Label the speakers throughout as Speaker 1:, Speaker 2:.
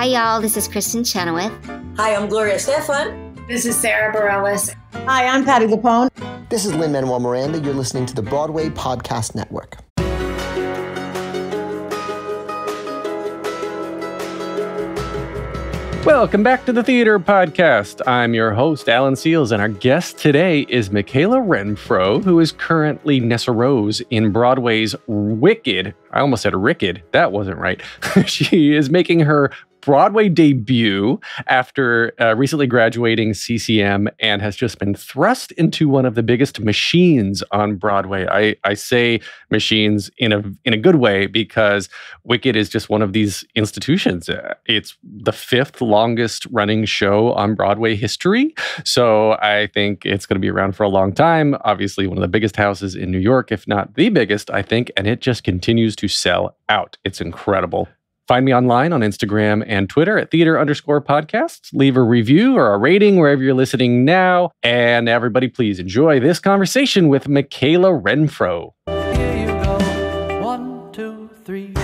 Speaker 1: Hi, y'all. This is Kristen Chenoweth.
Speaker 2: Hi, I'm Gloria Stefan.
Speaker 3: This is Sarah Bareilles.
Speaker 4: Hi, I'm Patty Lapone.
Speaker 5: This is Lin-Manuel Miranda. You're listening to the Broadway Podcast Network.
Speaker 6: Welcome back to the Theater Podcast. I'm your host, Alan Seals, and our guest today is Mikayla Renfrow, who is currently Nessarose in Broadway's Wicked. I almost said Ricked. That wasn't right. She is making her Broadway debut after recently graduating CCM and has just been thrust into one of the biggest machines on Broadway. I say machines in a good way because Wicked is just one of these institutions. It's the 5th longest running show on Broadway history. So I think it's going to be around for a long time. Obviously, one of the biggest houses in New York, if not the biggest, I think, and it just continues to sell out. It's incredible. Find me online on Instagram and Twitter at theater_podcasts. Leave a review or a rating wherever you're listening now. And everybody, please enjoy this conversation with Mikayla Renfrow.
Speaker 7: Here you go. 1, 2, 3.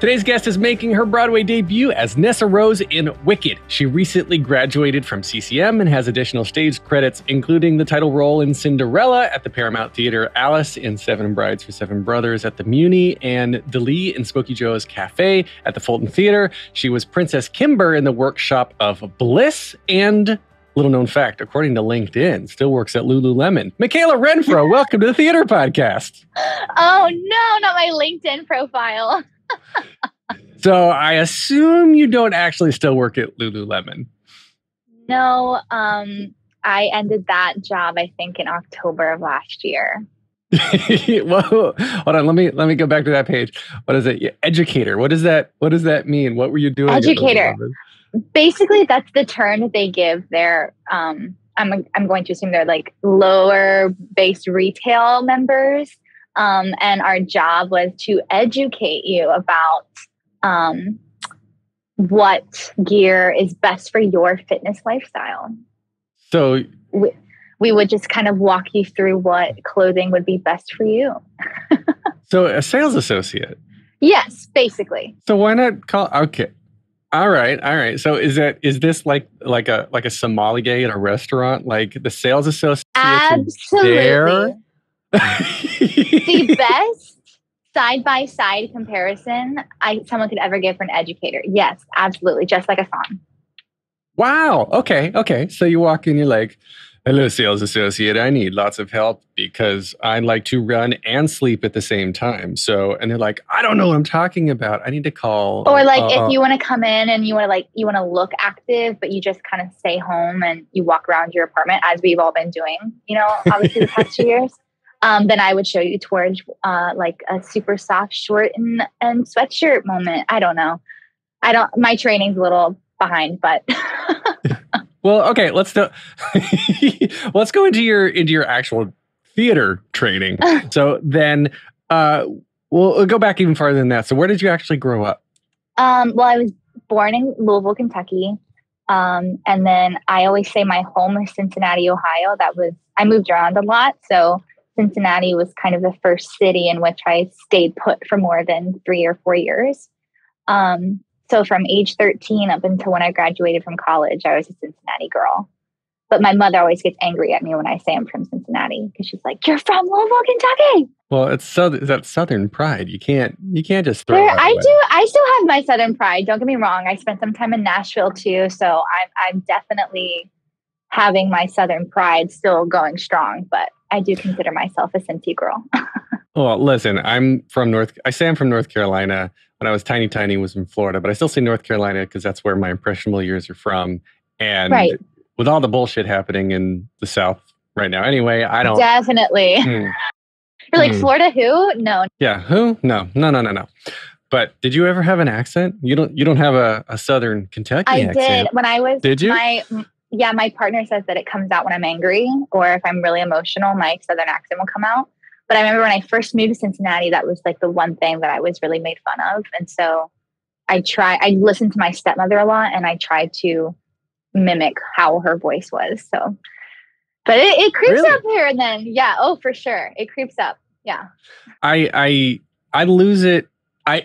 Speaker 6: Today's guest is making her Broadway debut as Nessarose in Wicked. She recently graduated from CCM and has additional stage credits, including the title role in Cinderella at the Paramount Theater, Alice in Seven Brides for Seven Brothers at the Muni, and Dali in Smokey Joe's Cafe at the Fulton Theater. She was Princess Kimber in the Workshop of Bliss, and little known fact, according to LinkedIn, still works at Lululemon. Mikayla Renfrow, welcome to the Theater Podcast.
Speaker 8: Oh no, not my LinkedIn profile.
Speaker 6: So I assume you don't actually still work at Lululemon.
Speaker 8: No, I ended that job, I think, in October of last year.
Speaker 6: Whoa, hold on. Let me go back to that page. What is it? Educator. What does that mean? What were you doing?
Speaker 8: Educator. Basically, that's the term that they give their. I'm going to assume they're like lower based retail members. And our job was to educate you about what gear is best for your fitness lifestyle.
Speaker 6: So
Speaker 8: we would just kind of walk you through what clothing would be best for you.
Speaker 6: So a sales associate.
Speaker 8: Yes, basically.
Speaker 6: So why not call? Okay. All right. So is this like a sommelier at a restaurant? Like the sales associate?
Speaker 8: Absolutely. The best side-by-side comparison someone could ever give for an educator. Yes, absolutely. Just like a song.
Speaker 6: Wow. Okay. So you walk in, you're like, hello, sales associate. I need lots of help because I like to run and sleep at the same time. So, and they're like, I don't know what I'm talking about. I need to call.
Speaker 8: Or like if you want to come in and you want to look active, but you just kind of stay home and you walk around your apartment as we've all been doing, obviously the past 2 years. Then I would show you towards like a super soft short and sweatshirt moment. I don't know. My training's a little behind, but.
Speaker 6: Well, okay, let's go into your actual theater training. So then we'll go back even farther than that. So where did you actually grow up?
Speaker 8: Well, I was born in Louisville, Kentucky. And then I always say my home is Cincinnati, Ohio. I moved around a lot. So Cincinnati was kind of the first city in which I stayed put for more than 3 or 4 years. So from age 13 up until when I graduated from college, I was a Cincinnati girl. But my mother always gets angry at me when I say I'm from Cincinnati because she's like, "You're from Louisville, Kentucky."
Speaker 6: Well, it's that Southern pride. You can't just throw it
Speaker 8: I still have my Southern pride. Don't get me wrong. I spent some time in Nashville too, so I'm definitely having my Southern pride still going strong. But I do consider myself a Cincy girl.
Speaker 6: Well, listen, I'm from North Carolina. When I was tiny was in Florida, but I still say North Carolina because that's where my impressionable years are from. And with all the bullshit happening in the South right now, anyway, I don't
Speaker 8: definitely. You're like Florida, who? No.
Speaker 6: Yeah, who? No. But did you ever have an accent? You don't have a Southern Kentucky accent.
Speaker 8: I did when I was.
Speaker 6: Did you?
Speaker 8: My partner says that it comes out when I'm angry or if I'm really emotional, my Southern accent will come out. But I remember when I first moved to Cincinnati, that was like the one thing that I was really made fun of. And so I listened to my stepmother a lot and I tried to mimic how her voice was. So, but it creeps up here and then. Yeah. Oh, for sure. It creeps up. Yeah.
Speaker 6: I I lose it.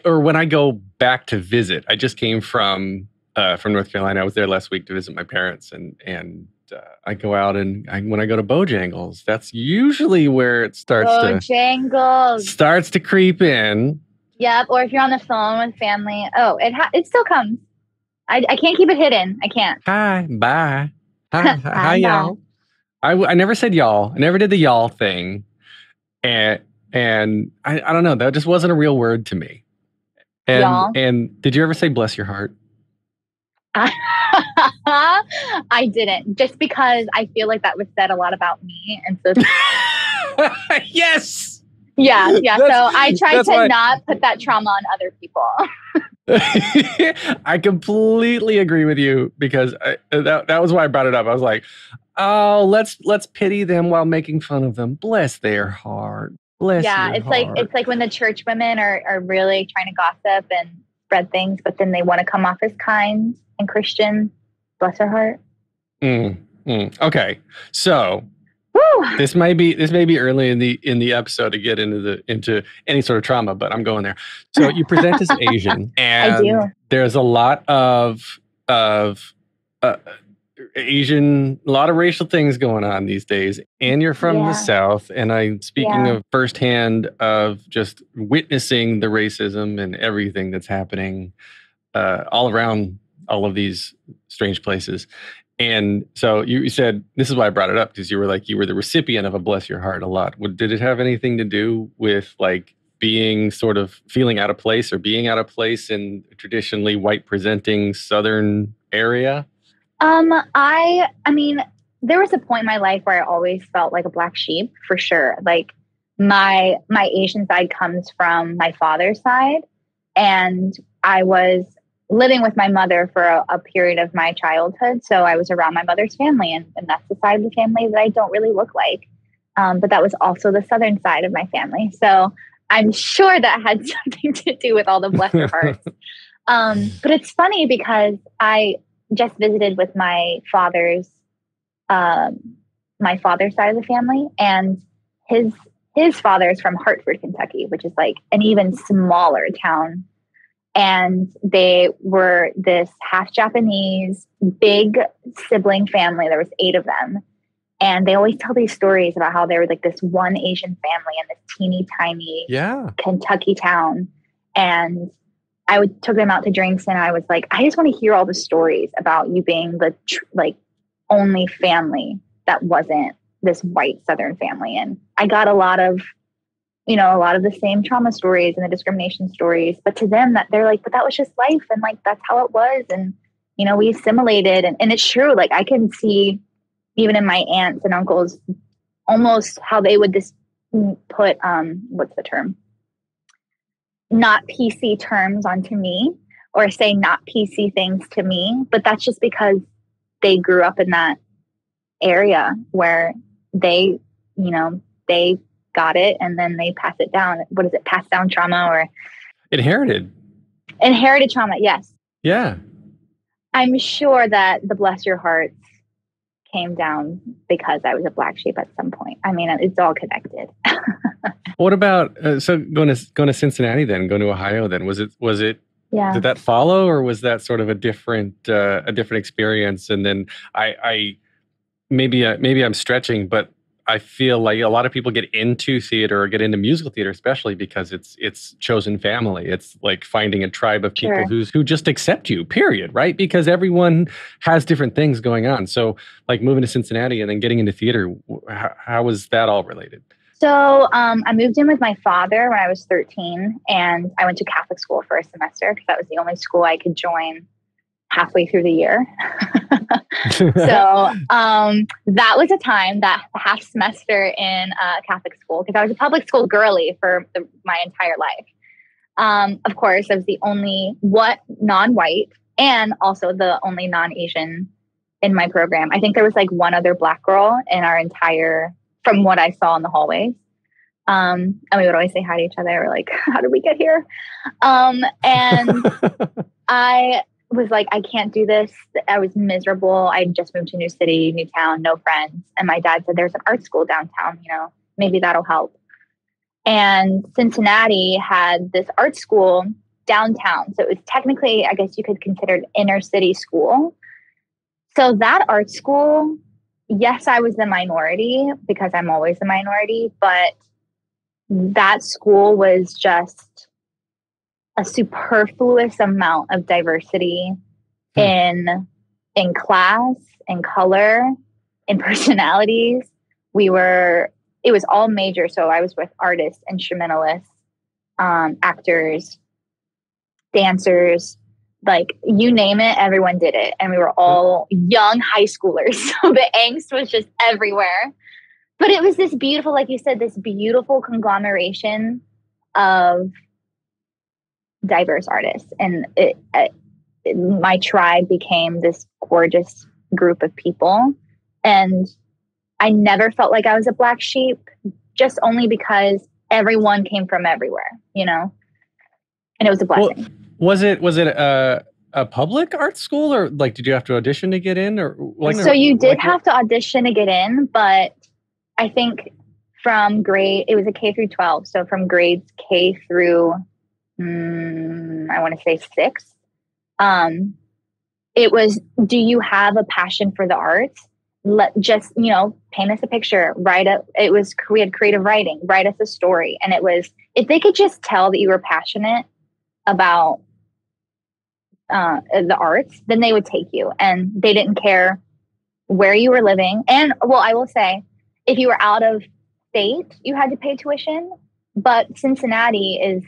Speaker 6: Or when I go back to visit. I just came from North Carolina. I was there last week to visit my parents, and I go out and when I go to Bojangles, that's usually where it starts to creep in.
Speaker 8: Yep. Or if you're on the phone with family, it still comes. I can't keep it hidden. I can't.
Speaker 6: Hi, bye. Hi, y'all. I never said y'all. I never did the y'all thing, and I don't know. That just wasn't a real word to me. And did you ever say bless your heart?
Speaker 8: I didn't, just because I feel like that was said a lot about me, and so
Speaker 6: yes,
Speaker 8: yeah. So I try to not put that trauma on other people.
Speaker 6: I completely agree with you, because that was why I brought it up. I was like, oh, let's pity them while making fun of them. Bless their heart.
Speaker 8: It's like when the church women are really trying to gossip and spread things, but then they want to come off as kind and Christian. Bless her heart.
Speaker 6: Okay, so this may be early in the episode to get into any sort of trauma, but I'm going there. So you present as Asian, and
Speaker 8: I do.
Speaker 6: There's a lot of Asian, a lot of racial things going on these days, and you're from the South, and I'm speaking of firsthand of just witnessing the racism and everything that's happening all around all of these strange places. And so you said, this is why I brought it up, because you were the recipient of a bless your heart a lot. Did it have anything to do with like being sort of feeling out of place, or being out of place in a traditionally white presenting Southern area?
Speaker 8: I mean, there was a point in my life where I always felt like a black sheep, for sure. Like my Asian side comes from my father's side, and I was living with my mother for a period of my childhood. So I was around my mother's family, and that's the side of the family that I don't really look like. But that was also the Southern side of my family. So I'm sure that had something to do with all the bless your hearts. But it's funny because I just visited with my father's side of the family, and his father is from Hartford, Kentucky, which is like an even smaller town. And they were this half Japanese, big sibling family. There was 8 of them. And they always tell these stories about how they were like this one Asian family in this teeny tiny Kentucky town. And I took them out to drinks, and I was like, I just want to hear all the stories about you being the only family that wasn't this white Southern family. And I got a lot of the same trauma stories and the discrimination stories, but to them that they're like, but that was just life. And like, that's how it was. And, we assimilated, and it's true. Like I can see even in my aunts and uncles, almost how they would just put, what's the term? Not PC terms onto me, or say not PC things to me. But that's just because they grew up in that area where they got it, and then they pass it down. What is it? Passed down trauma, or inherited trauma. Yes.
Speaker 6: Yeah.
Speaker 8: I'm sure that the bless your hearts came down because I was a black sheep at some point. I mean, it's all connected.
Speaker 6: What about so going to Cincinnati then, going to Ohio then? Was it?
Speaker 8: Yeah.
Speaker 6: Did that follow, or was that sort of a different experience? And then maybe I'm stretching, but I feel like a lot of people get into theater, or get into musical theater, especially because it's chosen family. It's like finding a tribe of people who just accept you, period, right? Because everyone has different things going on. So like moving to Cincinnati and then getting into theater, how was that all related?
Speaker 8: So I moved in with my father when I was 13, and I went to Catholic school for a semester because that was the only school I could join halfway through the year. So that was a time, that half semester in Catholic school, because I was a public school girly for my entire life. Of course, I was the only non-white, and also the only non-Asian in my program. I think there was like one other black girl in our entire, from what I saw in the hallways. And we would always say hi to each other. We're like, how did we get here? And I was like, I can't do this. I was miserable. I just moved to a new city, new town, no friends. And my dad said, there's an art school downtown, maybe that'll help. And Cincinnati had this art school downtown. So it was technically, I guess you could consider it inner city school. So that art school, yes, I was the minority because I'm always the minority, but that school was just a superfluous amount of diversity in class, in color, in personalities. It was all major. So I was with artists, instrumentalists, actors, dancers, like you name it, everyone did it. And we were all young high schoolers. So the angst was just everywhere. But it was this beautiful, like you said, this beautiful conglomeration of diverse artists. And my tribe became this gorgeous group of people. And I never felt like I was a black sheep, just only because everyone came from everywhere, you know? And it was a blessing.
Speaker 6: Well, was it a public art school, or like did you have to audition to get in, or like?
Speaker 8: So you did have to audition to get in, but I think it was a K through 12. So from grades K through I want to say 6, it was, do you have a passion for the arts? Just, paint us a picture, we had creative writing, write us a story. And it was, if they could just tell that you were passionate about the arts, then they would take you, and they didn't care where you were living. And well, I will say, if you were out of state, you had to pay tuition, but Cincinnati it's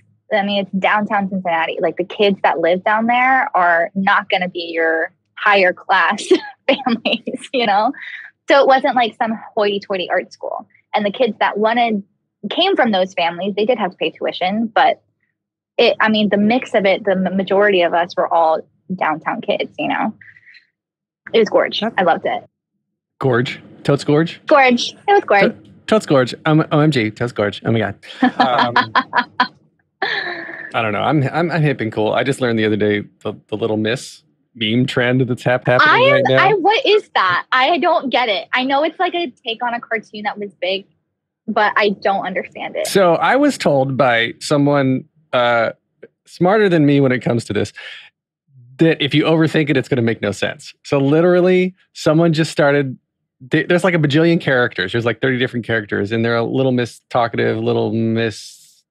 Speaker 8: downtown Cincinnati. Like the kids that live down there are not going to be your higher class families, So it wasn't like some hoity-toity art school. And the kids that came from those families, they did have to pay tuition, but the mix of it, the majority of us were all downtown kids, It was gorge. I loved it.
Speaker 6: Gorge? Totes gorge?
Speaker 8: Gorge. It was gorge.
Speaker 6: Totes gorge. OMG. Totes gorge. Oh my God. I don't know. I'm hip and cool. I just learned the other day the Little Miss meme trend that's happening right now.
Speaker 8: What is that? I don't get it. I know it's like a take on a cartoon that was big, but I don't understand it.
Speaker 6: So I was told by someone smarter than me when it comes to this, that if you overthink it, it's going to make no sense. So literally, someone just started. There's like a bajillion characters. There's like 30 different characters, and they're a Little Miss talkative, Little Miss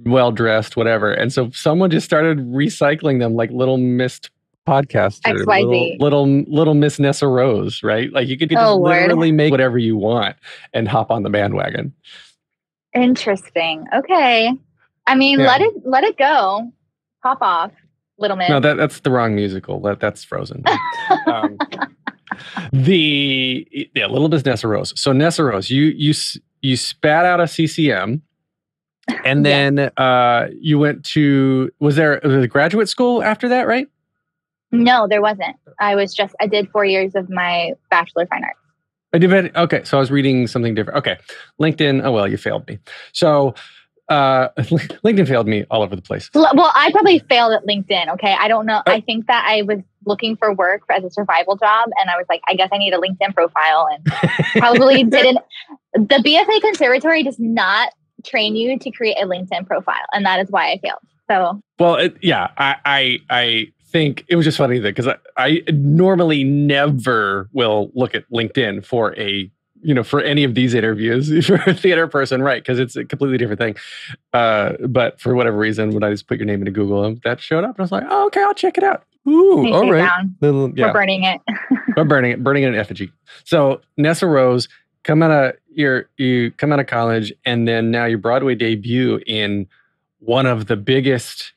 Speaker 6: well-dressed, whatever. And so someone just started recycling them like Little Miss podcaster,
Speaker 8: XYZ.
Speaker 6: little Miss Nessarose, right? Like you could just literally make whatever you want and hop on the bandwagon.
Speaker 8: Interesting. Okay. Let it go. Pop off, Little Miss.
Speaker 6: No, that's the wrong musical. That's Frozen. Little Miss Nessarose. So Nessarose, you spat out a CCM, and then you went to was there a graduate school after that, right?
Speaker 8: No, there wasn't. I did 4 years of my Bachelor of Fine Arts.
Speaker 6: Okay, so I was reading something different. Okay, LinkedIn. Oh well, you failed me. So LinkedIn failed me all over the place.
Speaker 8: Well, I probably failed at LinkedIn. Okay, I don't know. I think that I was looking for work as a survival job, and I was like, I guess I need a LinkedIn profile, and probably didn't. The BFA Conservatory does not train you to create a LinkedIn profile, and that is why I failed. So, well,
Speaker 6: I think it was just funny that because I normally never will look at LinkedIn for for any of these interviews for a theater person, right? Because it's a completely different thing. But for whatever reason, when I just put your name into Google, that showed up, and I was like, "Oh, okay, I'll check it out." Ooh, all right.
Speaker 8: We're burning it.
Speaker 6: We're burning it in effigy. So Nessarose, you come out of college, and then now your Broadway debut in one of the biggest,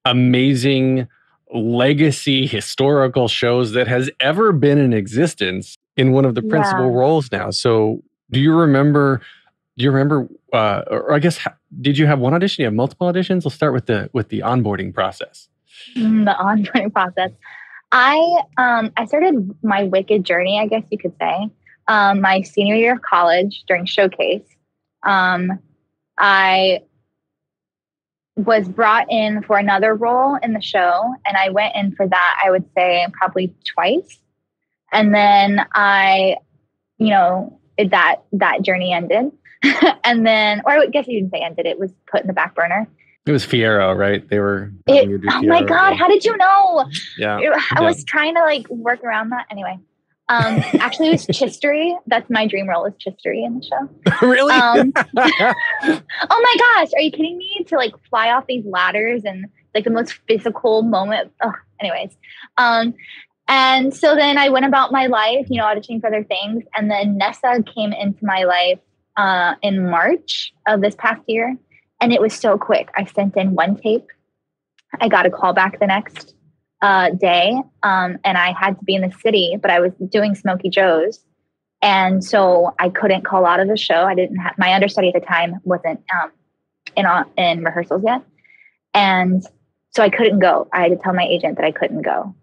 Speaker 6: amazing legacy historical shows that has ever been in existence in one of the principal roles now. So do you remember, or I guess, did you have one audition? You have multiple auditions? Let's start with the onboarding process.
Speaker 8: The onboarding process. I started my Wicked journey, I guess you could say, my senior year of college during Showcase. I was brought in for another role in the show, and I went in for that, I would say, probably twice. And then that journey ended. And then, or I guess you didn't say ended, it was put in the back burner.
Speaker 6: It was Fiero, right? They were having you do
Speaker 8: Oh my
Speaker 6: Fiero,
Speaker 8: God, how did you know?
Speaker 6: Yeah.
Speaker 8: I was trying to like work around that. Anyway, actually it was Chistery. That's my dream role, is Chistery in the show.
Speaker 6: Really?
Speaker 8: Oh my gosh, are you kidding me? To like fly off these ladders and like the most physical moment. Oh, anyways. And so then I went about my life, you know, auditioning for other things. And then Nessa came into my life in March of this past year. And it was so quick. I sent in one tape. I got a call back the next day. And I had to be in the city, but I was doing Smokey Joe's. And so I couldn't call out of the show. I didn't have, my understudy at the time wasn't in rehearsals yet. And so I couldn't go. I had to tell my agent that I couldn't go.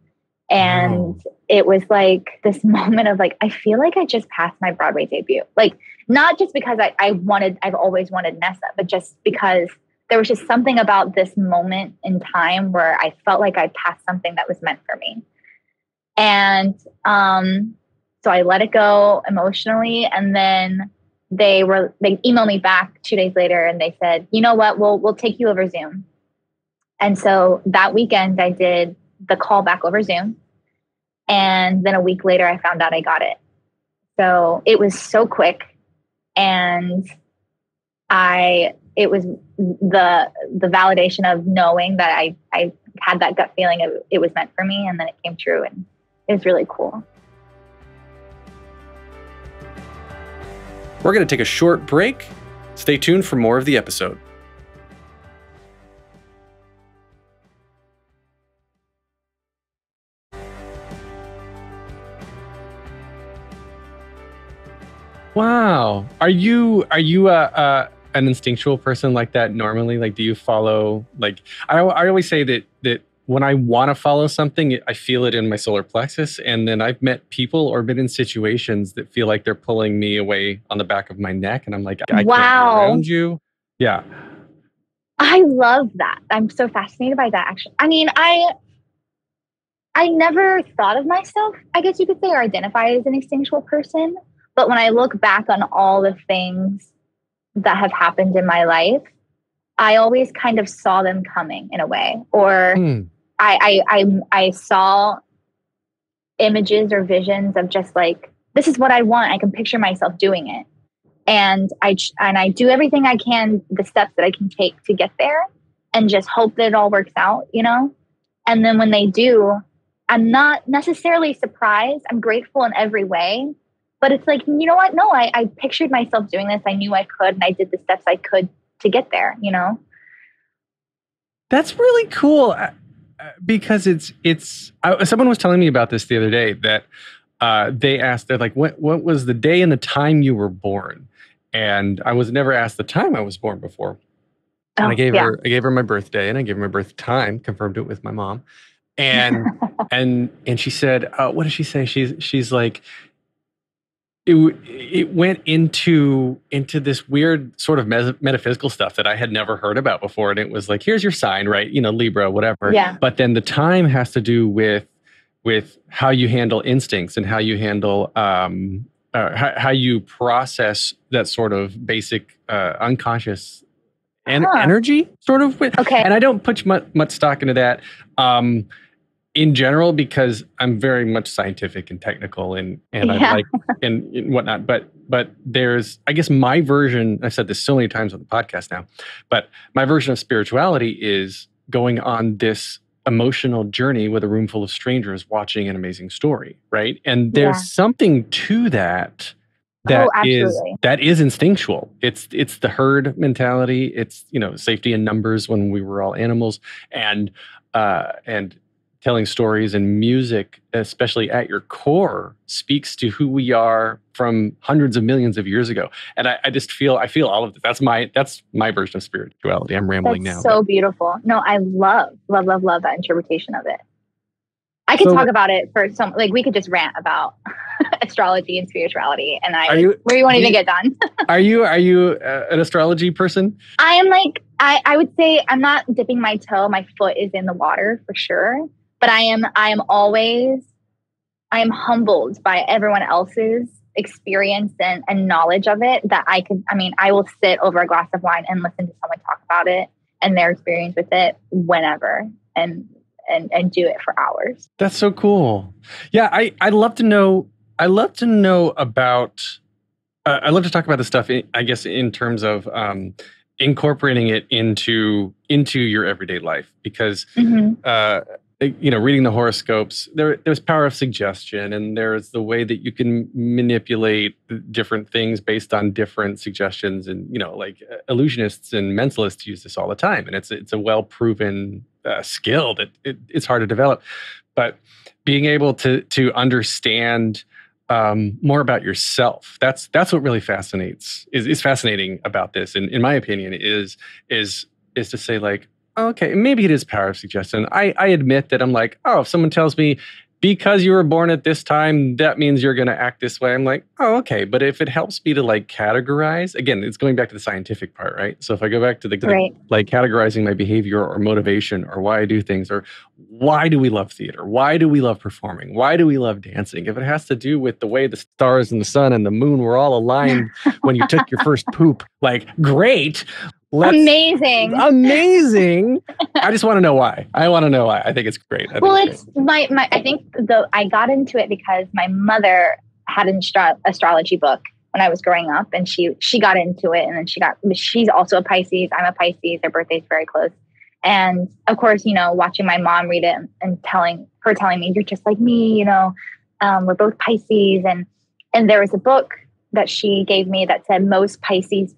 Speaker 8: And it was like this moment of like, I feel like I just passed my Broadway debut. Like, not just because I've always wanted Nessa, but just because there was just something about this moment in time where I felt like I passed something that was meant for me. And so I let it go emotionally. And then they emailed me back 2 days later and they said, you know what, we'll take you over Zoom. And so that weekend I did the call back over Zoom. And then a week later, I found out I got it. So it was so quick. And it was the validation of knowing that I had that gut feeling of it was meant for me. And then it came true, and it was really cool.
Speaker 6: We're going to take a short break. Stay tuned for more of the episode. Wow. Are you an instinctual person like that normally? Like, do you follow, like, I always say that when I want to follow something, I feel it in my solar plexus. And then I've met people or been in situations that feel like they're pulling me away on the back of my neck. And I'm like, I can't be around you. Yeah.
Speaker 8: I love that. I'm so fascinated by that, actually. I mean, I never thought of myself, I guess you could say, or identify as an instinctual person. But when I look back on all the things that have happened in my life, I always kind of saw them coming in a way, or I saw images or visions of just like, this is what I want. I can picture myself doing it. And I do everything I can, the steps that I can take to get there, and just hope that it all works out, you know? And then when they do, I'm not necessarily surprised. I'm grateful in every way. But it's like, you know what? No, I pictured myself doing this. I knew I could, and I did the steps I could to get there, you know?
Speaker 6: That's really cool, because someone was telling me about this the other day, that they asked, they're like, what was the day and the time you were born? And I was never asked the time I was born before. And I gave her my birthday, and I gave her my birth time, confirmed it with my mom. And and she said, what did she say? She's like, it went into this weird sort of metaphysical stuff that I had never heard about before. And it was like, here's your sign, right? You know, Libra, whatever.
Speaker 8: Yeah.
Speaker 6: But then the time has to do with how you handle instincts and how you handle, how you process that sort of basic unconscious energy, sort of.
Speaker 8: Okay.
Speaker 6: And I don't put much stock into that. In general, because I'm very much scientific and technical and I like and whatnot. But there's, I guess, my version, I've said this so many times on the podcast now, but my version of spirituality is going on this emotional journey with a room full of strangers watching an amazing story, right? And there's something to that is instinctual. It's the herd mentality. It's, you know, safety in numbers when we were all animals, and telling stories, and music, especially at your core, speaks to who we are from hundreds of millions of years ago. And I feel all of this. That's my version of spirituality. I'm rambling now.
Speaker 8: So beautiful. No, I love that interpretation of it. I could talk about it for some, like, we could just rant about astrology and spirituality, and we won't even get done.
Speaker 6: Are you an astrology person?
Speaker 8: I am, like, I would say I'm not dipping my toe. My foot is in the water for sure. But I am humbled by everyone else's experience and knowledge of it that I will sit over a glass of wine and listen to someone talk about it and their experience with it whenever and do it for hours.
Speaker 6: That's so cool. Yeah, I'd love to know. I love to know about. I love to talk about this stuff. I guess in terms of incorporating it into your everyday life, because reading the horoscopes, there's power of suggestion, and there's the way that you can manipulate different things based on different suggestions, and like illusionists and mentalists use this all the time, and it's a well proven skill that it's hard to develop, but being able to understand more about yourself, that's what really is fascinating about this, and in my opinion is to say, like, okay, maybe it is power of suggestion. I admit that I'm like, oh, if someone tells me because you were born at this time, that means you're going to act this way. I'm like, oh, okay. But if it helps me to like categorize, again, it's going back to the scientific part, right? So if I go back to like categorizing my behavior or motivation or why I do things, or why do we love theater? Why do we love performing? Why do we love dancing? If it has to do with the way the stars and the sun and the moon were all aligned when you took your first poop, like, great.
Speaker 8: Amazing.
Speaker 6: I just want to know why. I think it's great. I
Speaker 8: got into it because my mother had an astrology book when I was growing up, and she got into it, and then she's also a Pisces. I'm a Pisces. Their birthday's very close. And of course, watching my mom read it and telling me, you're just like me, we're both Pisces. And there was a book that she gave me that said most Pisces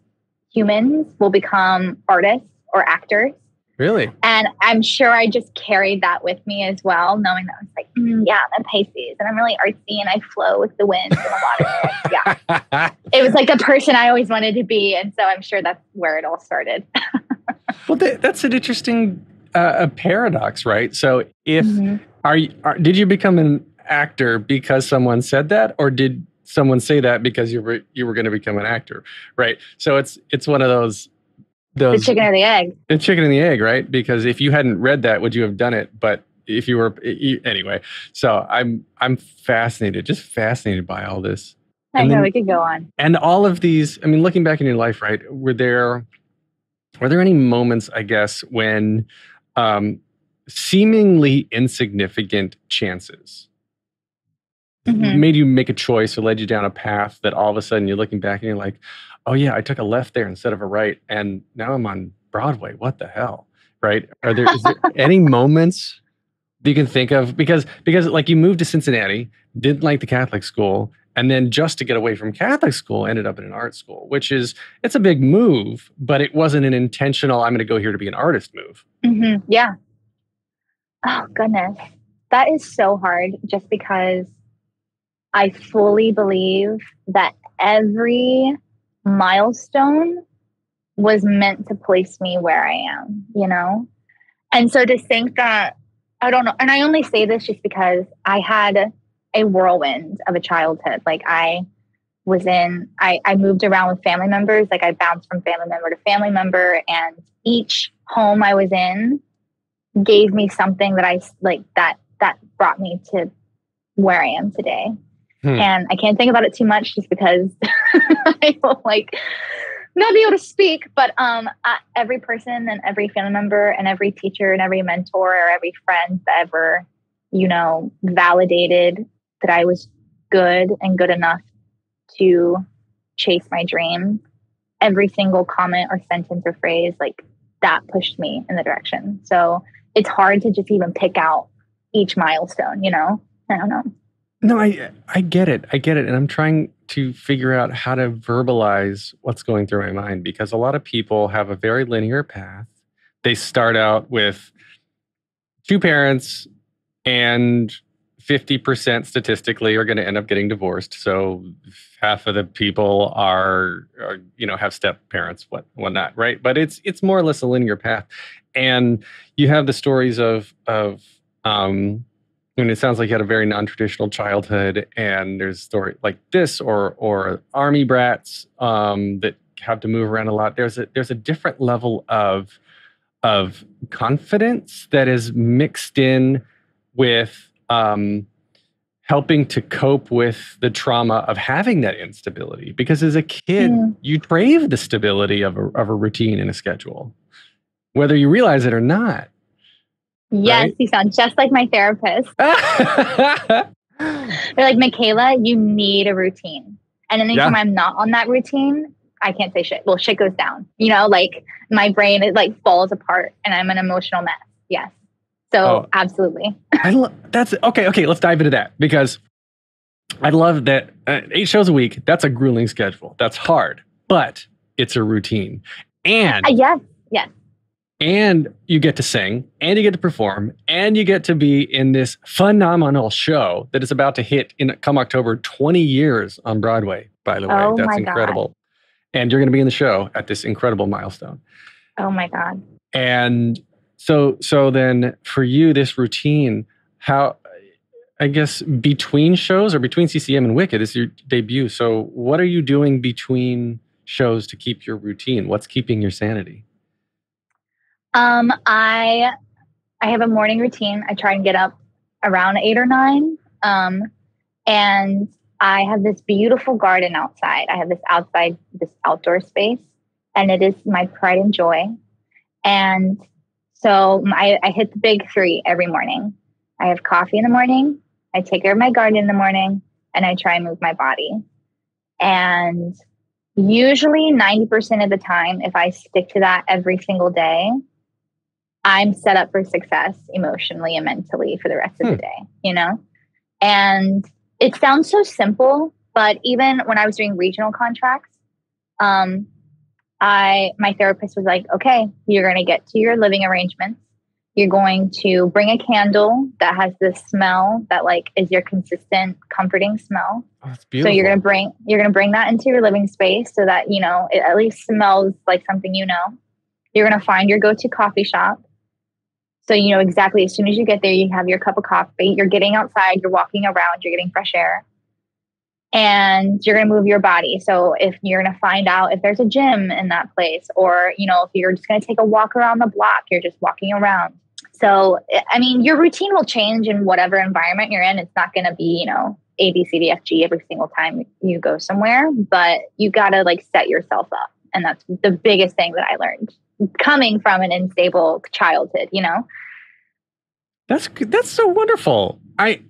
Speaker 8: humans will become artists or actors.
Speaker 6: Really?
Speaker 8: And I'm sure I just carried that with me as well, knowing that I was like, yeah, I'm Pisces and I'm really artsy and I flow with the wind and a lot of yeah. It was like the person I always wanted to be. And so I'm sure that's where it all started.
Speaker 6: Well, that's an interesting paradox, right? So did you become an actor because someone said that, or did someone say that because you were going to become an actor, right? So it's one of those the chicken or the egg. The chicken and the egg, right? Because if you hadn't read that, would you have done it? But if you were anyway, so I'm fascinated by all this.
Speaker 8: I know we could go on.
Speaker 6: And all of these. I mean, looking back in your life, right? Were there any moments, I guess, when seemingly insignificant chances made you make a choice or led you down a path that all of a sudden you're looking back and you're like, oh yeah, I took a left there instead of a right, and now I'm on Broadway. What the hell, right? Is there any moments that you can think of? Because like you moved to Cincinnati, didn't like the Catholic school, and then just to get away from Catholic school, ended up in an art school, which it's a big move, but it wasn't an intentional, I'm going to go here to be an artist move.
Speaker 8: Mm-hmm. Yeah. Oh goodness. That is so hard, just because I fully believe that every milestone was meant to place me where I am, And so to think that, I don't know, and I only say this just because I had a whirlwind of a childhood. Like I moved around with family members. Like I bounced from family member to family member, and each home I was in gave me something that I like that brought me to where I am today. And I can't think about it too much just because I don't not be able to speak, but every person and every family member and every teacher and every mentor or every friend that ever, validated that I was good and good enough to chase my dream, every single comment or sentence or phrase like that pushed me in the direction. So it's hard to just even pick out each milestone, I don't know.
Speaker 6: No, I get it. And I'm trying to figure out how to verbalize what's going through my mind, because a lot of people have a very linear path. They start out with two parents, and 50% statistically are going to end up getting divorced. So half of the people are have step parents, whatnot, right? But it's more or less a linear path. And you have the stories of and it sounds like you had a very non-traditional childhood, and there's a story like this, or army brats that have to move around a lot. There's a different level of confidence that is mixed in with helping to cope with the trauma of having that instability? Because as a kid, you crave the stability of a routine and a schedule, whether you realize it or not.
Speaker 8: Yes,
Speaker 6: right?
Speaker 8: You sound just like my therapist. They're like, Mikayla, you need a routine. And anytime I'm not on that routine, I can't say shit. Well, shit goes down. Like my brain, it like falls apart and I'm an emotional mess. Yes. So absolutely.
Speaker 6: That's okay. Okay. Let's dive into that, because I love that 8 shows a week. That's a grueling schedule. That's hard, but it's a routine. And
Speaker 8: yes.
Speaker 6: And you get to sing, and you get to perform, and you get to be in this phenomenal show that is about to hit come October, 20 years on Broadway, by the way.
Speaker 8: Oh,
Speaker 6: That's
Speaker 8: my
Speaker 6: incredible.
Speaker 8: God.
Speaker 6: And you're going to be in the show at this incredible milestone.
Speaker 8: Oh my God.
Speaker 6: And so then for you, this routine, how, I guess, between shows or between CCM and Wicked is your debut. So what are you doing between shows to keep your routine? What's keeping your sanity?
Speaker 8: I have a morning routine. I try and get up around 8 or 9. And I have this beautiful garden outside. I have this outdoor space, and it is my pride and joy. And so I hit the big 3 every morning. I have coffee in the morning. I take care of my garden in the morning, and I try and move my body. And usually 90% of the time, if I stick to that every single day, I'm set up for success emotionally and mentally for the rest of the day, And it sounds so simple, but even when I was doing regional contracts, my therapist was like, okay, you're going to get to your living arrangements. You're going to bring a candle that has this smell that like is your consistent comforting smell.
Speaker 6: Oh, that's beautiful.
Speaker 8: So you're going to bring that into your living space so that, it at least smells like something, You're going to find your go-to coffee shop. So you know exactly, as soon as you get there, you have your cup of coffee, you're getting outside, you're walking around, you're getting fresh air, and you're going to move your body. So if you're going to find out if there's a gym in that place, or, if you're just going to take a walk around the block, you're just walking around. So, I mean, your routine will change in whatever environment you're in. It's not going to be, A, B, C, D, F, G every single time you go somewhere, but you got to like set yourself up. And that's the biggest thing that I learned coming from an unstable childhood,
Speaker 6: That's so wonderful. I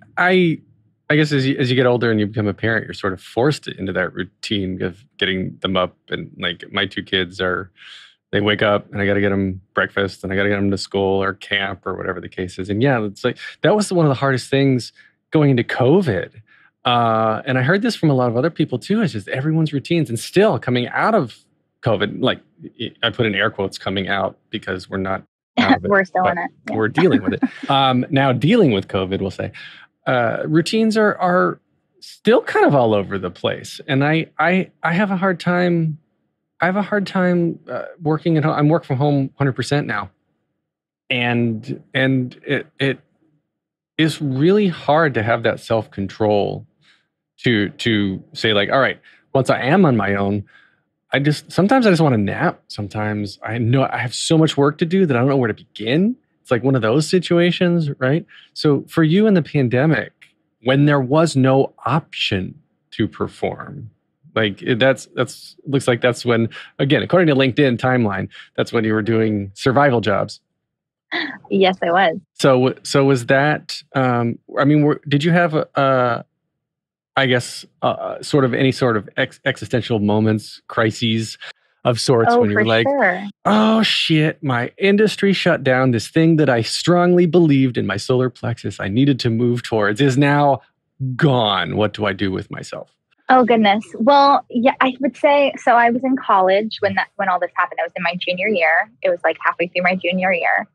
Speaker 6: guess as you get older and you become a parent, you're sort of forced into that routine of getting them up. And like my 2 kids they wake up and I got to get them breakfast and I got to get them to school or camp or whatever the case is. And yeah, it's like, that was one of the hardest things going into COVID. And I heard this from a lot of other people too. It's just everyone's routines, and still coming out of COVID, like I put in air quotes, coming out, because we're not out of it.
Speaker 8: We're still in it. Yeah.
Speaker 6: We're dealing with it. Now dealing with COVID, we'll say, routines are still kind of all over the place. And I have a hard time. I have a hard time working at home. I'm work from home 100% now. And it is really hard to have that self-control to say like, all right, once I am on my own, sometimes I just want to nap. Sometimes I know I have so much work to do that I don't know where to begin. It's like one of those situations, right? So for you in the pandemic, when there was no option to perform, like that's looks like that's when, again, according to LinkedIn timeline, that's when you were doing survival jobs.
Speaker 8: Yes, I was.
Speaker 6: So was that, did you have sort of any sort of existential moments, crises of sorts when you're like, oh shit, my industry shut down. This thing that I strongly believed in my solar plexus I needed to move towards is now gone. What do I do with myself?
Speaker 8: Oh goodness. Well, yeah, I would say, so I was in college when all this happened. I was in my junior year. It was like halfway through my junior year.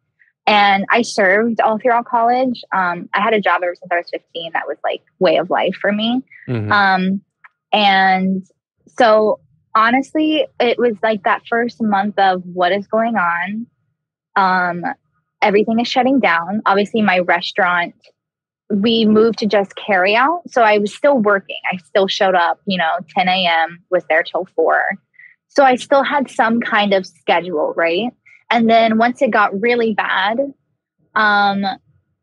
Speaker 8: And I served all throughout college. I had a job ever since I was 15. That was like way of life for me. Mm-hmm. And so honestly, it was like that first month of what is going on. Everything is shutting down. Obviously, my restaurant, we moved to just carry out. So I was still working. I still showed up, 10 a.m., was there till 4. So I still had some kind of schedule, right? And then once it got really bad, and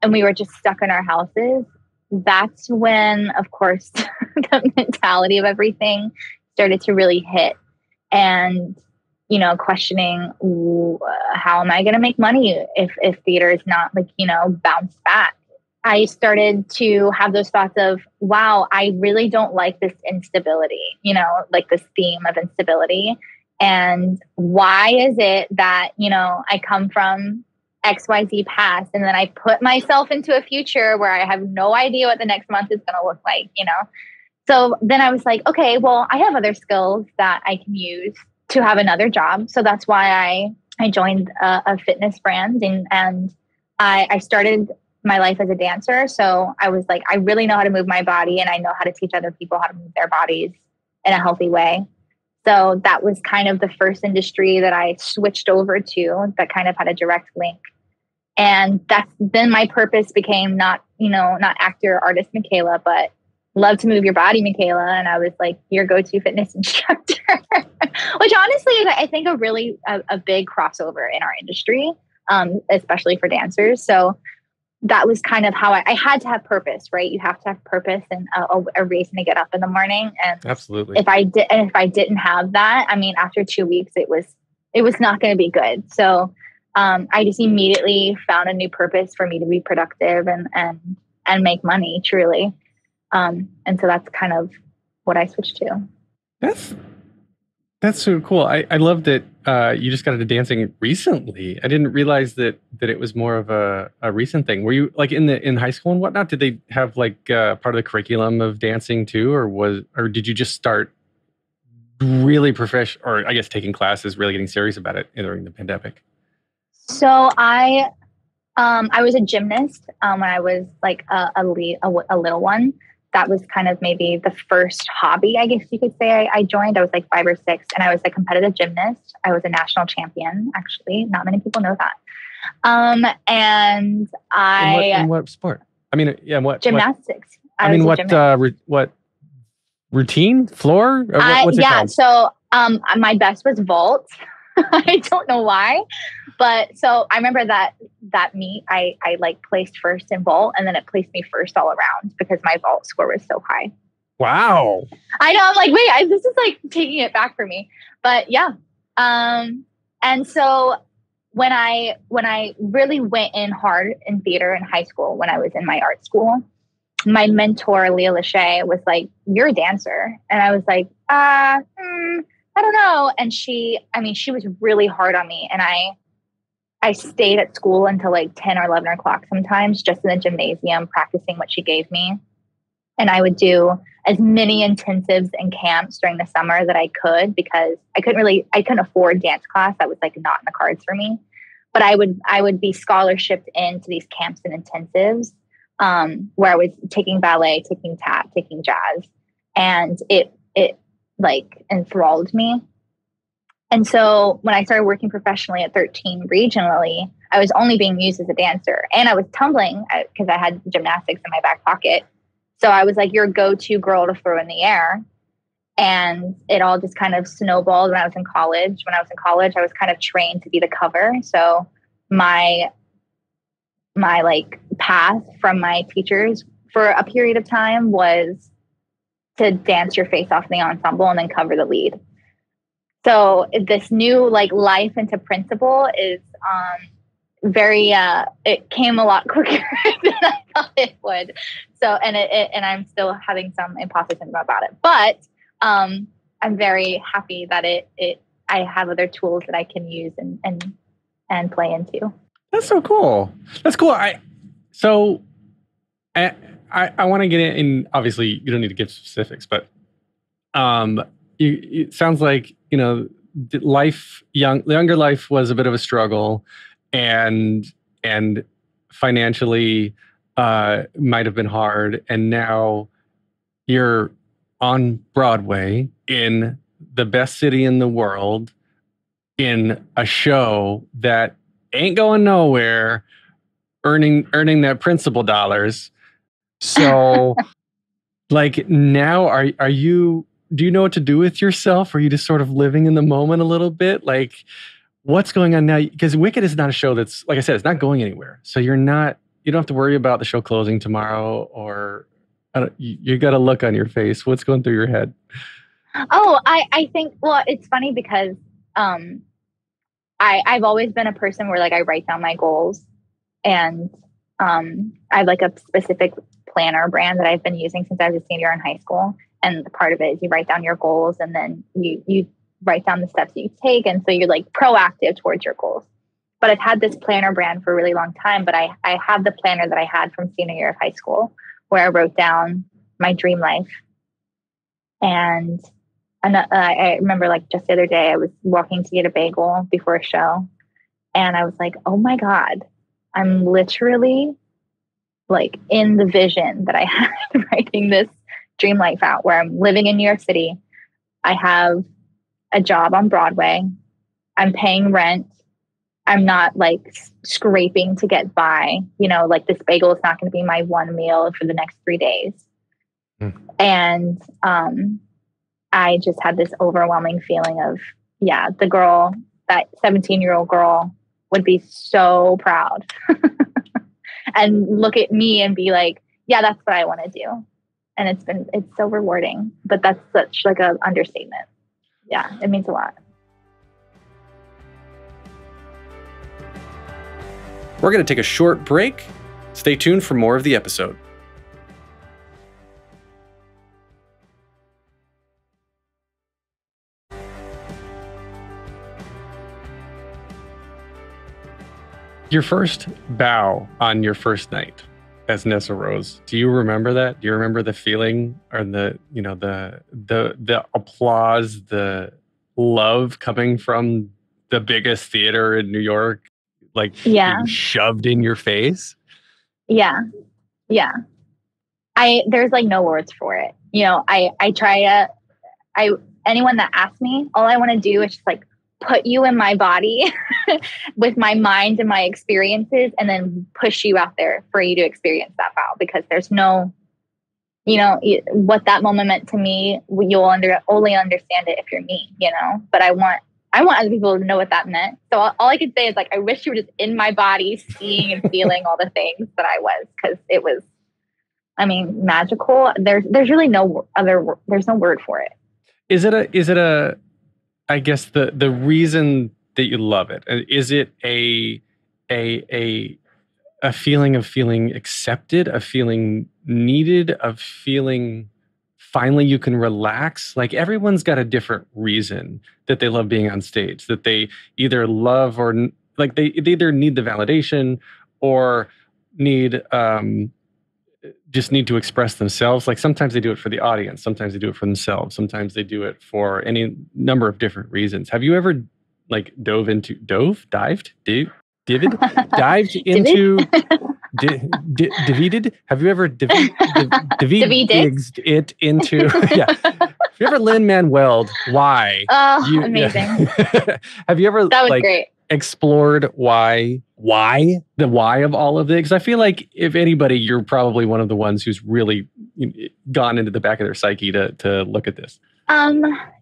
Speaker 8: we were just stuck in our houses, that's when, of course, the mentality of everything started to really hit. And, questioning, how am I going to make money if theater is not bounced back? I started to have those thoughts of, wow, I really don't like this instability, like this theme of instability. And why is it that, I come from XYZ past and then I put myself into a future where I have no idea what the next month is going to look like, So then I was like, okay, well, I have other skills that I can use to have another job. So that's why I joined a fitness brand and I started my life as a dancer. So I was like, I really know how to move my body and I know how to teach other people how to move their bodies in a healthy way. So that was kind of the first industry that I switched over to that kind of had a direct link. And then my purpose became not actor, artist Mikayla, but love to move your body, Mikayla. And I was like, your go-to fitness instructor, which honestly is, I think, a big crossover in our industry, especially for dancers. So that was kind of how I had to have purpose, right? You have to have purpose and a reason to get up in the morning. And
Speaker 6: absolutely,
Speaker 8: if I didn't have that, I mean, after 2 weeks, it was not going to be good. So I just immediately found a new purpose for me to be productive and make money, truly. And so that's kind of what I switched to.
Speaker 6: That's so cool. I love that you just got into dancing recently. I didn't realize that it was more of a recent thing. Were you like in high school and whatnot? Did they have like part of the curriculum of dancing too, or did you just start really professional, or I guess taking classes, really getting serious about it during the pandemic?
Speaker 8: So I was a gymnast when I was like a little one. That was kind of maybe the first hobby, I guess you could say, I joined. I was like 5 or 6, and I was a competitive gymnast. I was a national champion, actually. Not many people know that. And
Speaker 6: in what sport? I mean, yeah, what
Speaker 8: gymnastics?
Speaker 6: What routine, floor? Or what's it called?
Speaker 8: So my best was vault. I don't know why, but so I remember that meet, I like placed first in vault, and then it placed me first all around because my vault score was so high.
Speaker 6: Wow.
Speaker 8: I know. I'm like, wait, this is like taking it back for me, but yeah. And so when I really went in hard in theater in high school, when I was in my art school, my mentor, Leah Lachey, was like, you're a dancer. And I was like, I don't know. And she was really hard on me. And I stayed at school until like 10 or 11 o'clock sometimes, just in the gymnasium, practicing what she gave me. And I would do as many intensives and camps during the summer that I could, because I couldn't afford dance class. That was like not in the cards for me. But I would be scholarshiped into these camps and intensives, where I was taking ballet, taking tap, taking jazz. And it like enthralled me. And so when I started working professionally at 13 regionally, I was only being used as a dancer, and I was tumbling because I had gymnastics in my back pocket. So I was like your go-to girl to throw in the air. And it all just kind of snowballed when I was in college. When I was in college, I was kind of trained to be the cover. So my like path from my teachers for a period of time was to dance your face off in the ensemble and then cover the lead. So this new like life into principal is very it came a lot quicker than I thought it would. So and I'm still having some imposter syndrome about it, but I'm very happy that I have other tools that I can use and play into.
Speaker 6: That's so cool. That's cool. I want to get in. Obviously, you don't need to give specifics, but it sounds like younger life was a bit of a struggle, and financially might have been hard, and now you're on Broadway in the best city in the world in a show that ain't going nowhere, earning that principal dollars. So like now do you know what to do with yourself? Are you just sort of living in the moment a little bit? Like what's going on now? Because Wicked is not a show that's, like I said, it's not going anywhere. So you're not you don't have to worry about the show closing tomorrow, or you got a look on your face. What's going through your head?
Speaker 8: Oh, I think, well, it's funny because I've always been a person where like I write down my goals, and I have like a specific planner brand that I've been using since I was a senior in high school. And part of it is you write down your goals, and then you write down the steps you take. And so you're like proactive towards your goals. But I've had this planner brand for a really long time, but I have the planner that I had from senior year of high school where I wrote down my dream life. And I remember like just the other day, I was walking to get a bagel before a show, and I was like, oh my God, I'm literally like in the vision that I had writing this dream life out, where I'm living in New York City. I have a job on Broadway. I'm paying rent. I'm not like scraping to get by, like this bagel is not going to be my one meal for the next 3 days. And I just had this overwhelming feeling of, the girl, that 17-year-old girl would be so proud and look at me and be like, yeah, that's what I want to do. And it's so rewarding, but that's such like an understatement. Yeah, it means a lot.
Speaker 6: We're going to take a short break. Stay tuned for more of the episode. Your first bow on your first night as Nessarose. Do you remember that? Do you remember the feeling, or the applause, the love coming from the biggest theater in New York, like being shoved in your face?
Speaker 8: Yeah. There's like no words for it. I try to, anyone that asks me, all I want to do is just like put you in my body with my mind and my experiences, and then push you out there for you to experience that vow, because there's no, what that moment meant to me, you'll only understand it if you're me, but I want other people to know what that meant. So all I could say is like, I wish you were just in my body, seeing and feeling all the things that I was, because it was, magical. There's really there's no word for it.
Speaker 6: Is it a I guess the reason that you love it, is it a feeling of feeling accepted, a feeling needed, of feeling finally you can relax? Like, everyone's got a different reason that they love being on stage, that they either love, or like they either need the validation, or need just need to express themselves. Like, sometimes they do it for the audience, sometimes they do it for themselves, sometimes they do it for any number of different reasons. Have you ever like dived into have you ever it into Have you ever Lin-Manuel'd why?
Speaker 8: Oh, amazing.
Speaker 6: Have you ever
Speaker 8: that was great.
Speaker 6: Explored why the why of all of this? Because I feel like if anybody, you're probably one of the ones who's really gone into the back of their psyche to look at this.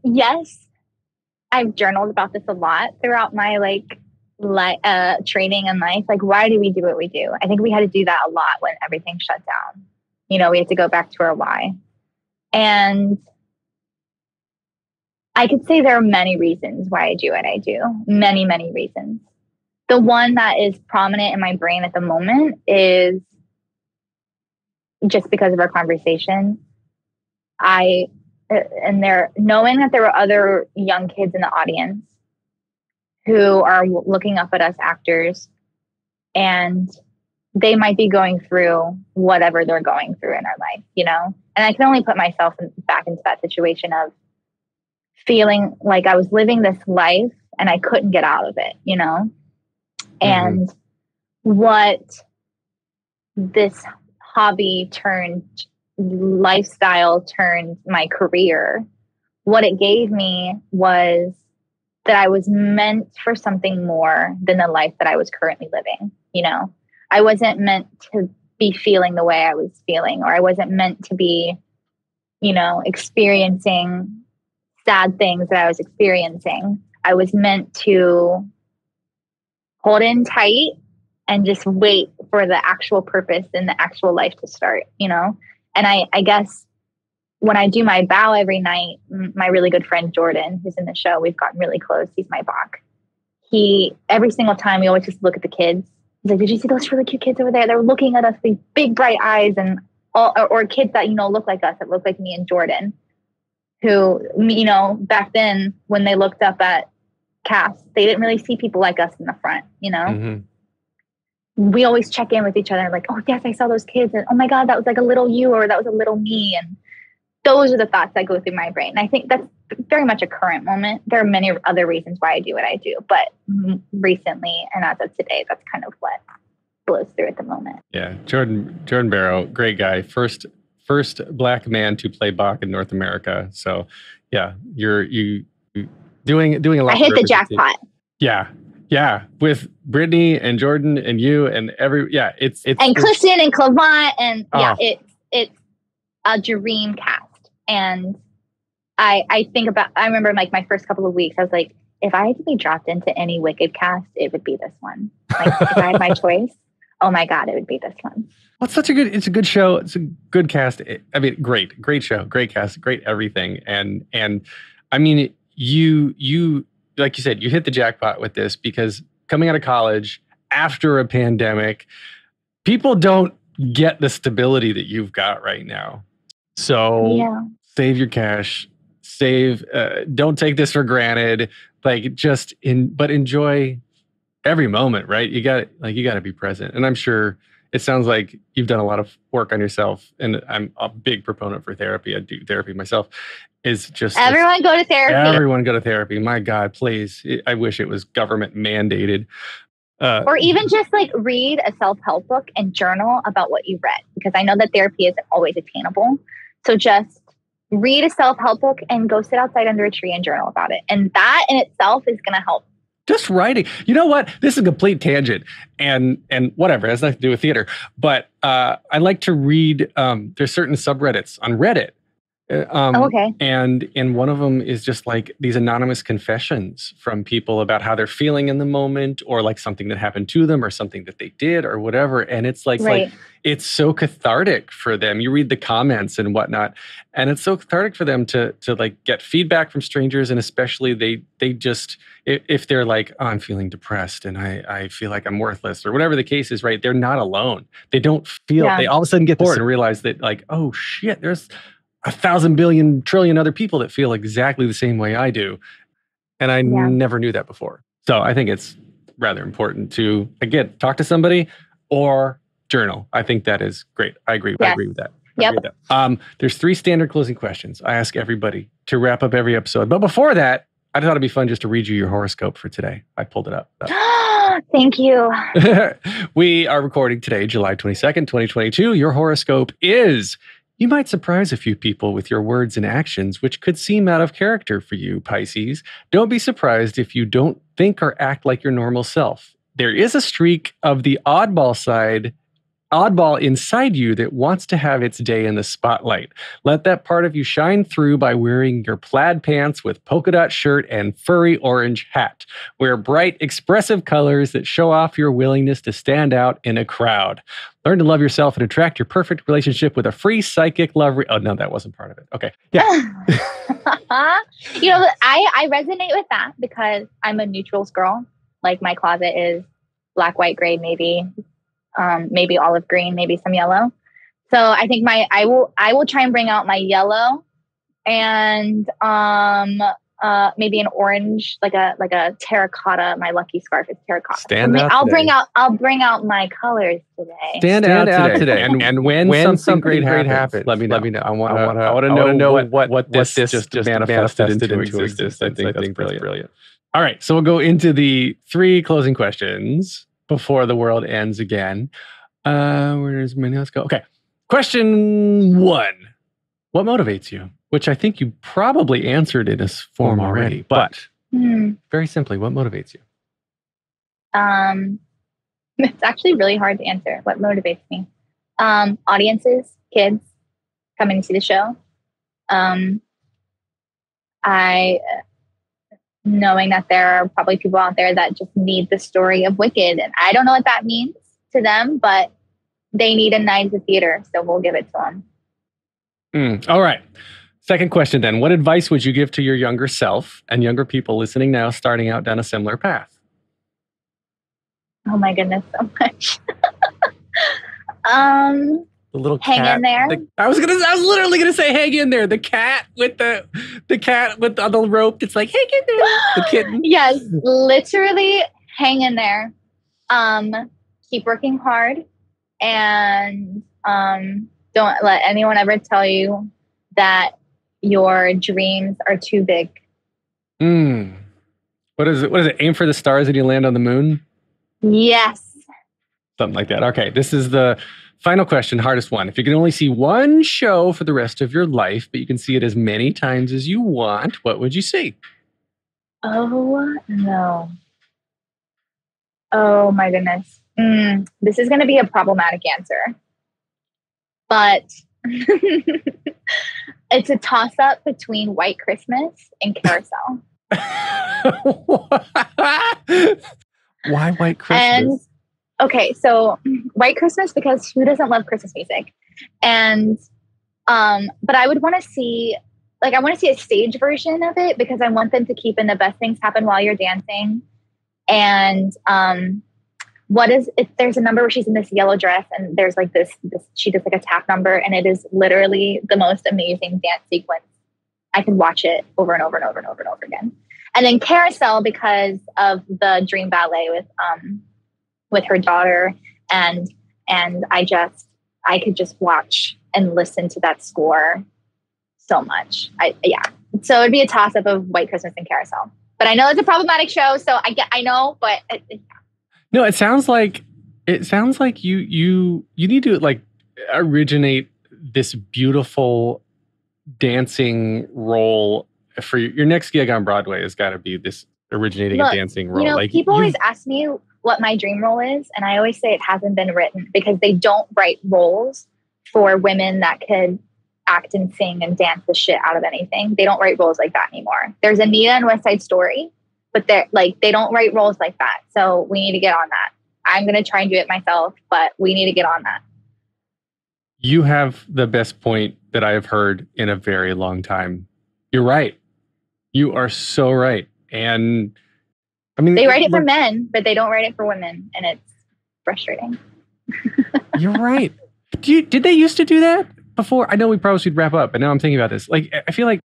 Speaker 8: Yes, I've journaled about this a lot throughout my training and life. Like, why do we do what we do? I think we had to do that a lot when everything shut down. We had to go back to our why. And I could say there are many reasons why I do what I do. Many, many reasons. The one that is prominent in my brain at the moment is just because of our conversation. Knowing that there were other young kids in the audience who are looking up at us actors, and they might be going through whatever they're going through in our life, And I can only put myself back into that situation of feeling like I was living this life and I couldn't get out of it, And what this hobby turned lifestyle turned my career, what it gave me was that I was meant for something more than the life that I was currently living. I wasn't meant to be feeling the way I was feeling, or I wasn't meant to be, experiencing sad things that I was experiencing. I was meant to hold in tight and just wait for the actual purpose and the actual life to start, you know? And I guess when I do my bow every night, my really good friend Jordan, who's in the show, we've gotten really close. He's my Bach. Every single time we always just look at the kids. He's like, did you see those really cute kids over there? They're looking at us with these big bright eyes, and or kids that, you know, look like us, that look like me and Jordan, who, you know, back then when they looked up at cast, they didn't really see people like us in the front, you know? Mm-hmm. We always check in with each other like, oh yes, I saw those kids, and oh my God, that was like a little you, or that was a little me. And those are the thoughts that go through my brain. And I think that's very much a current moment. There are many other reasons why I do what I do, but recently and as of today, that's kind of what blows through at the moment.
Speaker 6: Yeah, Jordan Barrow, great guy. First Black man to play Bach in North America. So yeah, you doing a lot.
Speaker 8: I hit the jackpot.
Speaker 6: Yeah, with Brittany and Jordan and you and it's
Speaker 8: and Clifton and Clavant, and it's a dream cast. And I remember like my first couple of weeks, I was like, if I had to be dropped into any Wicked cast, it would be this one. Like if I had my choice, oh my God, it would be this one.
Speaker 6: Well, it's a good show. It's a good cast. I mean, great show, great cast, great everything. And I mean, you like you said, you hit the jackpot with this, because coming out of college after a pandemic, people don't get the stability that you've got right now. So save your cash, don't take this for granted. Like but enjoy every moment, right? You got to be present. And I'm sure it sounds like you've done a lot of work on yourself, and I'm a big proponent for therapy. I do therapy myself. Is just
Speaker 8: everyone go to therapy.
Speaker 6: Everyone go to therapy. My God, please. I wish it was government mandated.
Speaker 8: Or even just like read a self-help book and journal about what you read, because I know that therapy isn't always attainable. So just read a self-help book and go sit outside under a tree and journal about it. And that in itself is going to help.
Speaker 6: Just writing. You know what? This is a complete tangent and whatever. It has nothing to do with theater. But I like to read, there's certain subreddits on Reddit.
Speaker 8: Okay.
Speaker 6: And one of them is just like these anonymous confessions from people about how they're feeling in the moment, or like something that happened to them or something that they did or whatever. And it's like it's so cathartic for them. You read the comments and whatnot, and it's so cathartic for them to like get feedback from strangers. And especially they just, if they're like, oh, I'm feeling depressed and I feel like I'm worthless or whatever the case is, right? They're not alone. They don't feel, they all of a sudden get bored and realize that like, oh shit, there's 1,000 billion trillion other people that feel exactly the same way I do. And I never knew that before. So I think it's rather important to, again, talk to somebody or journal. I think that is great. I agree. Yes. I agree with that.
Speaker 8: Yep.
Speaker 6: There's 3 standard closing questions I ask everybody to wrap up every episode. But before that, I thought it'd be fun just to read you your horoscope for today. I pulled it up.
Speaker 8: Thank you.
Speaker 6: We are recording today, July 22nd, 2022. Your horoscope is: you might surprise a few people with your words and actions, which could seem out of character for you, Pisces. Don't be surprised if you don't think or act like your normal self. There is a streak of the oddball inside you that wants to have its day in the spotlight. Let that part of you shine through by wearing your plaid pants with polka dot shirt and furry orange hat. Wear bright, expressive colors that show off your willingness to stand out in a crowd. Learn to love yourself and attract your perfect relationship with a free psychic love. Oh, no, that wasn't part of it. Okay. Yeah.
Speaker 8: You know, I resonate with that because I'm a neutrals girl. Like my closet is black, white, gray, maybe olive green, maybe some yellow. So I think I will try and bring out my yellow and maybe an orange, like a terracotta. My lucky scarf is terracotta. I'll bring out my colors today.
Speaker 6: Stand out today. And when something great happens, let me know. I want to know what this just manifested into existence. I think that's brilliant. All right, so we'll go into the 3 closing questions before the world ends again. Where does my notes go? Okay. Question 1. What motivates you? Which I think you probably answered in this form already, but very simply, what motivates you?
Speaker 8: It's actually really hard to answer. What motivates me? Audiences, kids coming to see the show. knowing that there are probably people out there that just need the story of Wicked. And I don't know what that means to them, but they need a night of theater. So we'll give it to them.
Speaker 6: All right. Second question then. What advice would you give to your younger self and younger people listening now starting out down a similar path?
Speaker 8: Oh my goodness, so much.
Speaker 6: The little
Speaker 8: hang
Speaker 6: cat.
Speaker 8: in there.
Speaker 6: I was literally gonna say hang in there. The cat with the cat with the rope. It's like hang in there. The kitten.
Speaker 8: Yes, literally hang in there. Keep working hard, and don't let anyone ever tell you that your dreams are too big.
Speaker 6: What is it? What is it? Aim for the stars and you land on the moon?
Speaker 8: Yes.
Speaker 6: Something like that. Okay, this is the final question, hardest one. If you can only see one show for the rest of your life, but you can see it as many times as you want, what would you see?
Speaker 8: Oh, no. Oh, my goodness. This is going to be a problematic answer. But it's a toss-up between White Christmas and Carousel.
Speaker 6: Why White Christmas?
Speaker 8: And okay, so White Christmas, because who doesn't love Christmas music? And but I would want to see, like, I want to see a stage version of it because I want them to keep in the best things happen while you're dancing. And there's a number where she's in this yellow dress and there's like this she does like a tap number, and it is literally the most amazing dance sequence. I can watch it over and over and over and over and over again. And then Carousel, because of the Dream Ballet with her daughter, and I could just watch and listen to that score so much. So it'd be a toss up of White Christmas and Carousel. But I know it's a problematic show, so I know, but
Speaker 6: no, it sounds like you need to like originate this beautiful dancing role for your next gig on Broadway. Has got to be this originating a dancing role.
Speaker 8: You know,
Speaker 6: like
Speaker 8: people always ask me what my dream role is, and I always say it hasn't been written because they don't write roles for women that could act and sing and dance the shit out of anything. They don't write roles like that anymore. There's Anita and West Side Story, but they don't write roles like that. So we need to get on that. I'm going to try and do it myself, but we need to get on that.
Speaker 6: You have the best point that I have heard in a very long time. You're right. You are so right. And I mean,
Speaker 8: they write it for men, but they don't write it for women. And it's frustrating.
Speaker 6: You're right. Did they used to do that before? I know we probably should wrap up, but now I'm thinking about this. Like, I feel like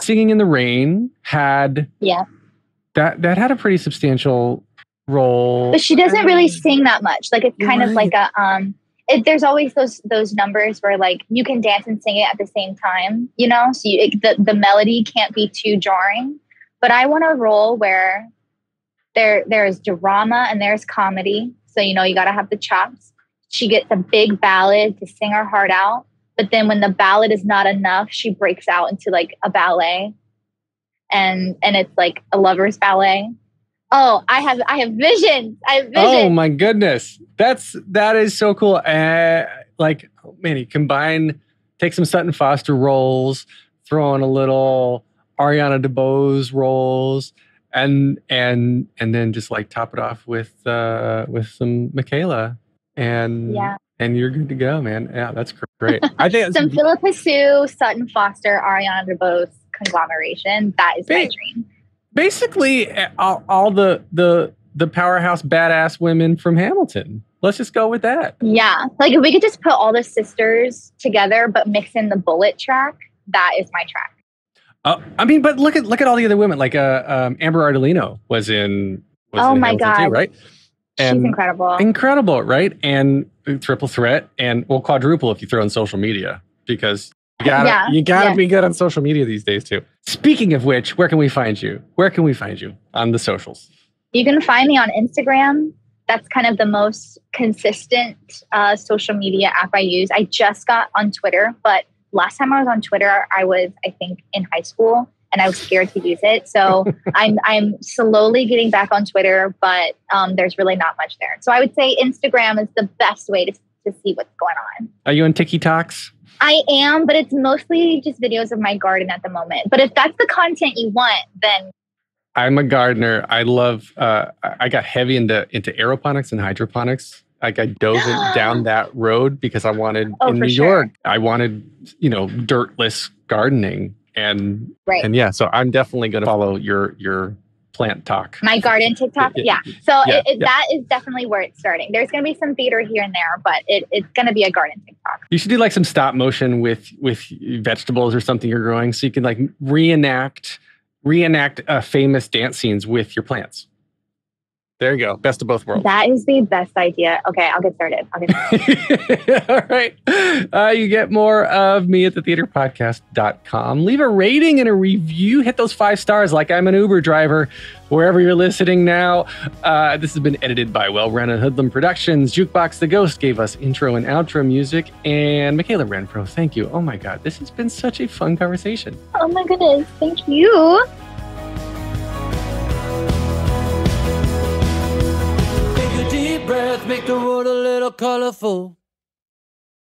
Speaker 6: Singing in the Rain had that had a pretty substantial role.
Speaker 8: But she doesn't really sing that much. Like, it's kind of like a there's always those numbers where like you can dance and sing it at the same time, you know? So the melody can't be too jarring. But I want a role where there's drama and there's comedy. So, you know, you got to have the chops. She gets a big ballad to sing her heart out. But then when the ballad is not enough, she breaks out into like a ballet. And it's like a lover's ballet. Oh, I have visions. I have visions.
Speaker 6: Oh my goodness. That is so cool. Like, oh, man, you take some Sutton Foster roles, throw in a little Ariana DeBose roles, and then just like top it off with some Mikayla, and you're good to go, man. Yeah, that's great. I think
Speaker 8: some Philippa Sue, Sutton Foster, Ariana DeBose conglomeration. That is my dream.
Speaker 6: Basically, all the powerhouse badass women from Hamilton. Let's just go with that.
Speaker 8: Yeah, like if we could just put all the sisters together, but mix in the Bullet track. That is my track.
Speaker 6: I mean, but look at all the other women. Like Amber Ardolino was in Hamilton too, right? And
Speaker 8: she's incredible.
Speaker 6: Incredible, right? And triple threat, and quadruple if you throw in social media, because you gotta be good on social media these days too. Speaking of which, where can we find you? Where can we find you on the socials? You
Speaker 8: can find me on Instagram. That's kind of the most consistent social media app I use. I just got on Twitter, but last time I was on Twitter, I was, I think, in high school, and I was scared to use it. So I'm slowly getting back on Twitter, but there's really not much there. So I would say Instagram is the best way to see what's going on.
Speaker 6: Are you on TikToks?
Speaker 8: I am, but it's mostly just videos of my garden at the moment. But if that's the content you want, then
Speaker 6: I'm a gardener. I love, I got heavy into aeroponics and hydroponics. Like I dove down that road because I wanted in New York, I wanted, dirtless gardening. And yeah, so I'm definitely going to follow your plant talk.
Speaker 8: My garden TikTok? Yeah. So that is definitely where it's starting. There's going to be some theater here and there, but it's going to be a garden TikTok.
Speaker 6: You should do like some stop motion with vegetables or something you're growing so you can like reenact famous dance scenes with your plants. There you go. Best of both worlds.
Speaker 8: That is the best idea. Okay, I'll get started.
Speaker 6: All right. You get more of me at thetheaterpodcast.com. Leave a rating and a review. Hit those 5 stars like I'm an Uber driver. Wherever you're listening now. This has been edited by Well-Run and Hoodlum Productions. Jukebox the Ghost gave us intro and outro music. And Mikayla Renfrow, thank you. Oh my God, this has been such a fun conversation.
Speaker 8: Oh my goodness. Thank you.
Speaker 7: Breath, make the world a little colorful.